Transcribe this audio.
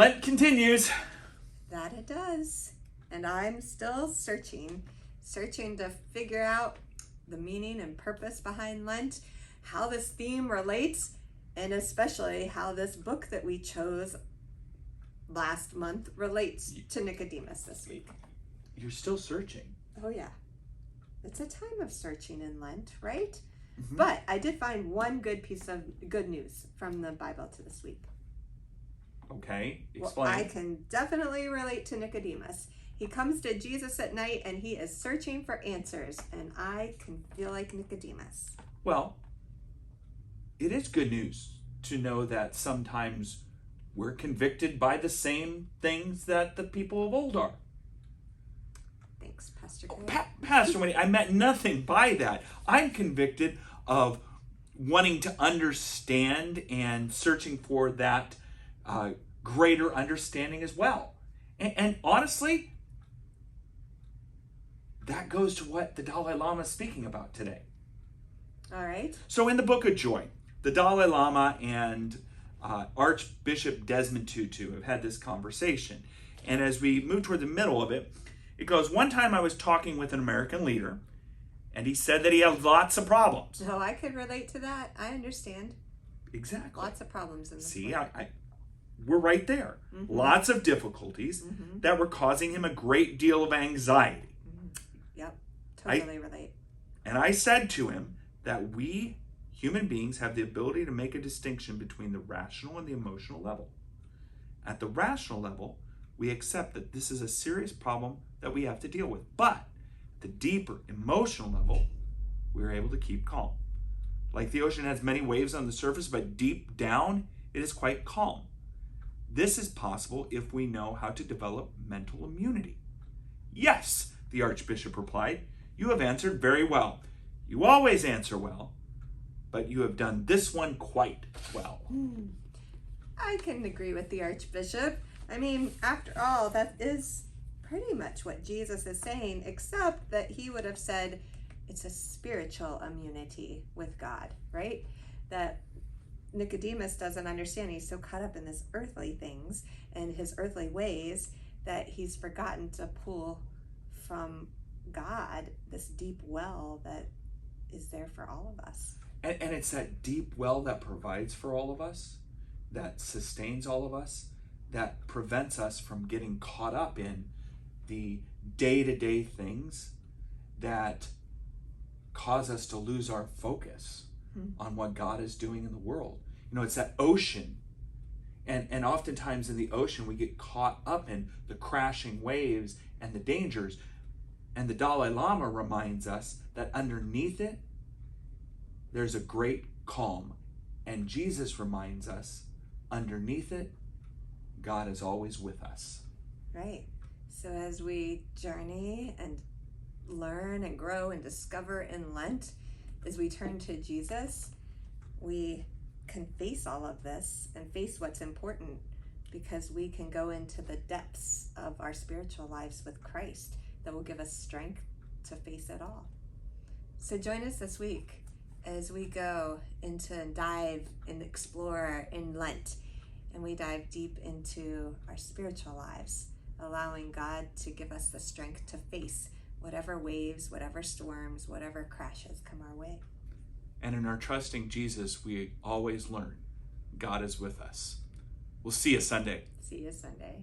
Lent continues. That it does. And I'm still searching to figure out the meaning and purpose behind Lent, how this theme relates, and especially how this book that we chose last month relates to Nicodemus this week. You're still searching. Oh, yeah. It's a time of searching in Lent, right? Mm-hmm. But I did find one good piece of good news from the Bible to this week. Okay, explain. Well, I can definitely relate to Nicodemus. He comes to Jesus at night and he is searching for answers, and I can feel like Nicodemus. Well, it is good news to know that sometimes we're convicted by the same things that the people of old are. Thanks, Pastor Gray. Pastor Winnie, I meant nothing by that. I'm convicted of wanting to understand and searching for that greater understanding as well. And honestly, that goes to what the Dalai Lama is speaking about today. All right. So in the Book of Joy, the Dalai Lama and Archbishop Desmond Tutu have had this conversation. And as we move toward the middle of it, it goes, one time I was talking with an American leader, and he said that he had lots of problems. So I could relate to that. I understand. Exactly. Lots of problems in this See, world. we're right there. Mm-hmm. Lots of difficulties that were causing him a great deal of anxiety. Yep, totally relate. And I said to him that we human beings have the ability to make a distinction between the rational and the emotional level. At the rational level, we accept that this is a serious problem that we have to deal with. But the deeper emotional level, we're able to keep calm. Like the ocean has many waves on the surface, but deep down, it is quite calm. This is possible if we know how to develop mental immunity. Yes, the Archbishop replied, you have answered very well. You always answer well, but you have done this one quite well. I can agree with the Archbishop. I mean, after all, that is pretty much what Jesus is saying, except that he would have said it's a spiritual immunity with God, right? That Nicodemus doesn't understand. He's so caught up in his earthly things and his earthly ways that he's forgotten to pull from God this deep well that is there for all of us. And it's that deep well that provides for all of us, that sustains all of us, that prevents us from getting caught up in the day-to-day things that cause us to lose our focus on what God is doing in the world. You know, it's that ocean. And oftentimes in the ocean, we get caught up in the crashing waves and the dangers. And the Dalai Lama reminds us that underneath it, there's a great calm. And Jesus reminds us, underneath it, God is always with us. Right. So as we journey and learn and grow and discover in Lent, as we turn to Jesus, we can face all of this and face what's important, because we can go into the depths of our spiritual lives with Christ that will give us strength to face it all. So join us this week as we go into and dive and explore in Lent, and we dive deep into our spiritual lives, allowing God to give us the strength to face whatever waves, whatever storms, whatever crashes come our way. And in our trusting Jesus, we always learn God is with us. We'll see you Sunday. See you Sunday.